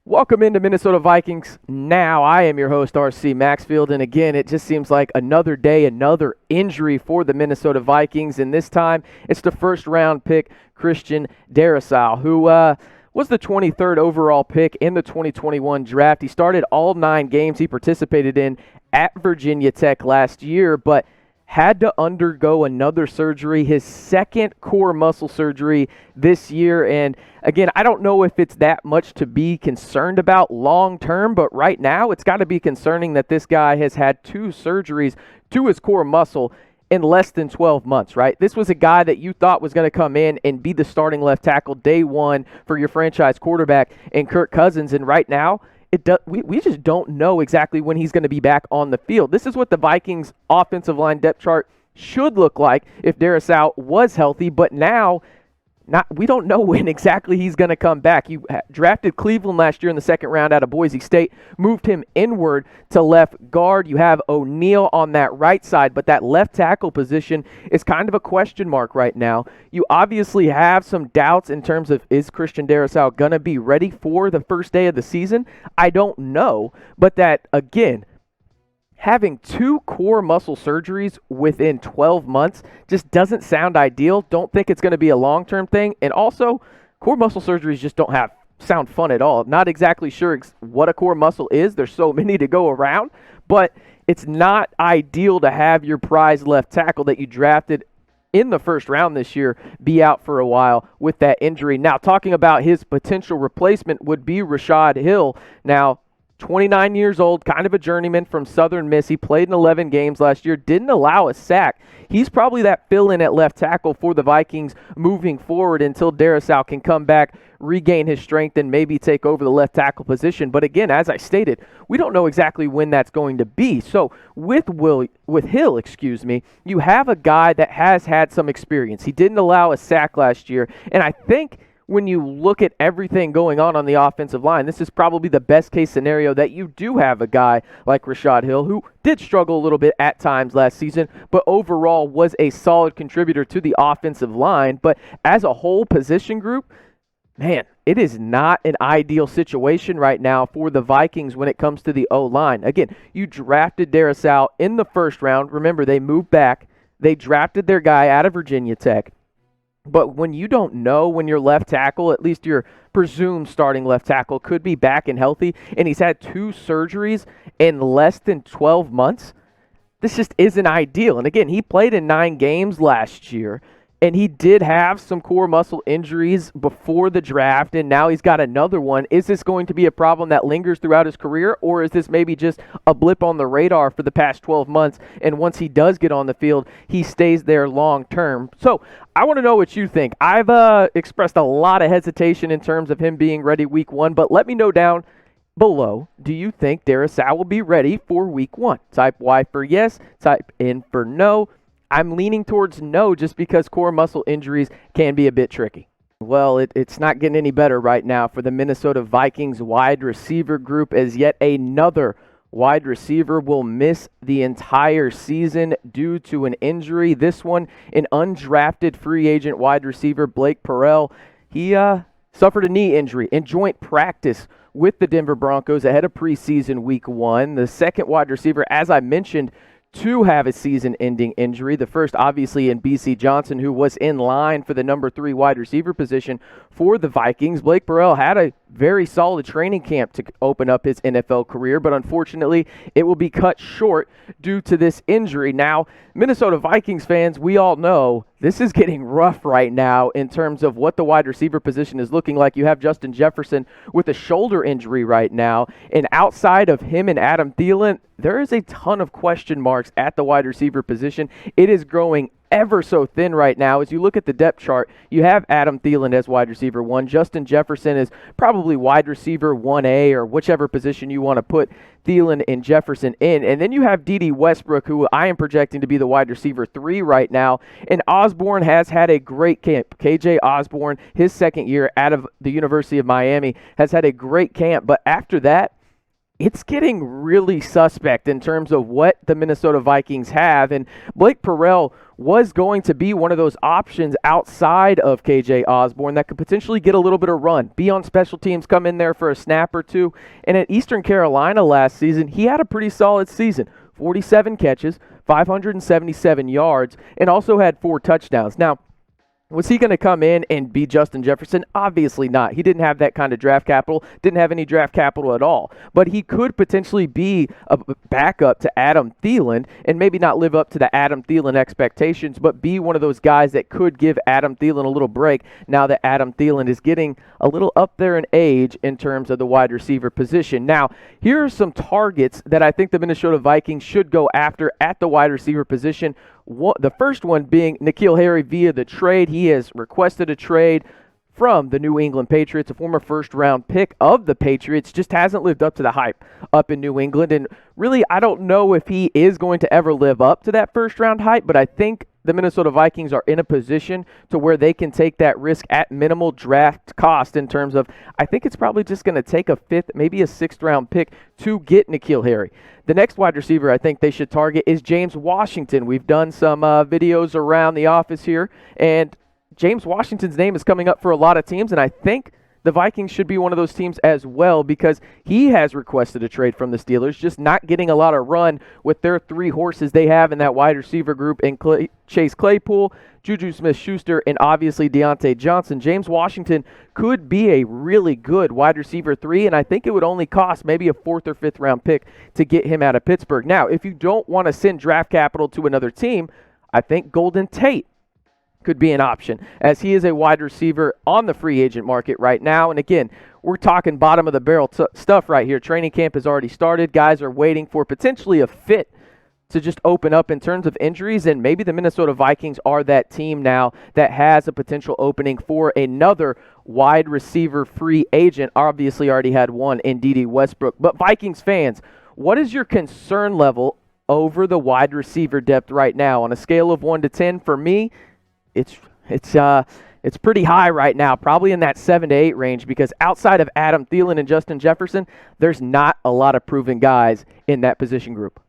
Welcome into Minnesota Vikings Now. I am your host, RC Maxfield, and again, it just seems like another day, another injury for the Minnesota Vikings, and this time it's the first-round pick, Christian Darrisaw, who was the 23rd overall pick in the 2021 draft. He started all 9 games he participated in at Virginia Tech last year, but had to undergo another surgery, his second core muscle surgery this year. And again, I don't know if it's that much to be concerned about long term, but right now it's got to be concerning that this guy has had 2 surgeries to his core muscle in less than 12 months, right? This was a guy that you thought was going to come in and be the starting left tackle day one for your franchise quarterback in Kirk Cousins, and right now, we just don't know exactly when he's going to be back on the field. This is what the Vikings offensive line depth chart should look like if Darrisaw was healthy, but now we don't know when exactly he's going to come back. You drafted Cleveland last year in the second round out of Boise State, moved him inward to left guard. You have O'Neal on that right side, but that left tackle position is kind of a question mark right now. You obviously have some doubts in terms of, is Christian Darrisaw going to be ready for the first day of the season? I don't know, but that, again, having 2 core muscle surgeries within 12 months just doesn't sound ideal. Don't think it's going to be a long-term thing. And also, core muscle surgeries just don't sound fun at all. Not exactly sure what a core muscle is. There's so many to go around. But it's not ideal to have your prized left tackle that you drafted in the first round this year be out for a while with that injury. Now, talking about his potential replacement would be Rashad Hill. Now, 29 years old, kind of a journeyman from Southern Miss. He played in 11 games last year, didn't allow a sack. He's probably that fill-in at left tackle for the Vikings moving forward until Darrisaw can come back, regain his strength, and maybe take over the left tackle position. But again, as I stated, we don't know exactly when that's going to be. So with Hill, you have a guy that has had some experience. He didn't allow a sack last year, and I think when you look at everything going on the offensive line, this is probably the best case scenario that you do have a guy like Rashad Hill, who did struggle a little bit at times last season, but overall was a solid contributor to the offensive line. But as a whole position group, man, it is not an ideal situation right now for the Vikings when it comes to the O-line. Again, you drafted Darrisaw in the first round. Remember, they moved back. They drafted their guy out of Virginia Tech. But when you don't know when your left tackle, at least your presumed starting left tackle, could be back and healthy, and he's had 2 surgeries in less than 12 months, this just isn't ideal. And again, he played in 9 games last year, and he did have some core muscle injuries before the draft, and now he's got another one. Is this going to be a problem that lingers throughout his career, or is this maybe just a blip on the radar for the past 12 months, and once he does get on the field, he stays there long term? So I want to know what you think. I've expressed a lot of hesitation in terms of him being ready week 1, but let me know down below, do you think Darrisaw will be ready for week 1? Type Y for yes, type N for no. I'm leaning towards no just because core muscle injuries can be a bit tricky. Well, it's not getting any better right now for the Minnesota Vikings wide receiver group, as yet another wide receiver will miss the entire season due to an injury. This one, an undrafted free agent wide receiver, Blake Proehl. He suffered a knee injury in joint practice with the Denver Broncos ahead of preseason week 1. The second wide receiver, as I mentioned, to have a season-ending injury. The first, obviously, in B.C. Johnson, who was in line for the number 3 wide receiver position for the Vikings. Blake Proehl had a very solid training camp to open up his NFL career, but unfortunately, it will be cut short due to this injury. Now, Minnesota Vikings fans, we all know this is getting rough right now in terms of what the wide receiver position is looking like. You have Justin Jefferson with a shoulder injury right now, and outside of him and Adam Thielen, there is a ton of question marks at the wide receiver position. It is growing ever so thin right now. As you look at the depth chart, you have Adam Thielen as wide receiver 1. Justin Jefferson is probably wide receiver 1A, or whichever position you want to put Thielen and Jefferson in. And then you have D.D. Westbrook, who I am projecting to be the wide receiver 3 right now. And Osborne has had a great camp. KJ Osborne, his second year out of the University of Miami, has had a great camp. But after that, it's getting really suspect in terms of what the Minnesota Vikings have. And Blake Proehl was going to be one of those options outside of KJ Osborne that could potentially get a little bit of run, be on special teams, come in there for a snap or two. And at Eastern Carolina last season, he had a pretty solid season. 47 catches, 577 yards, and also had 4 touchdowns. Now, was he going to come in and be Justin Jefferson? Obviously not. He didn't have that kind of draft capital, didn't have any draft capital at all. But he could potentially be a backup to Adam Thielen and maybe not live up to the Adam Thielen expectations, but be one of those guys that could give Adam Thielen a little break now that Adam Thielen is getting a little up there in age in terms of the wide receiver position. Now, here are some targets that I think the Minnesota Vikings should go after at the wide receiver position. The first one being N'Keal Harry via the trade. He has requested a trade from the New England Patriots, a former first-round pick of the Patriots, just hasn't lived up to the hype up in New England. And really, I don't know if he is going to ever live up to that first-round hype, but I think the Minnesota Vikings are in a position to where they can take that risk at minimal draft cost in terms of, I think it's probably just going to take a 5th, maybe a 6th-round pick to get N'Keal Harry. The next wide receiver I think they should target is James Washington. We've done some videos around the office here, and James Washington's name is coming up for a lot of teams, and I think the Vikings should be one of those teams as well because he has requested a trade from the Steelers, just not getting a lot of run with their 3 horses they have in that wide receiver group in Chase Claypool, Juju Smith-Schuster, and obviously Deontay Johnson. James Washington could be a really good wide receiver 3, and I think it would only cost maybe a 4th or 5th round pick to get him out of Pittsburgh. Now, if you don't want to send draft capital to another team, I think Golden Tate could be an option, as he is a wide receiver on the free agent market right now. And again, we're talking bottom of the barrel stuff right here. Training camp has already started. Guys are waiting for potentially a fit to just open up in terms of injuries, and maybe the Minnesota Vikings are that team now that has a potential opening for another wide receiver free agent. Obviously already had one in D.D. Westbrook. But Vikings fans, what is your concern level over the wide receiver depth right now? On a scale of 1 to 10, for me, it's pretty high right now, probably in that 7 to 8 range, because outside of Adam Thielen and Justin Jefferson, there's not a lot of proven guys in that position group.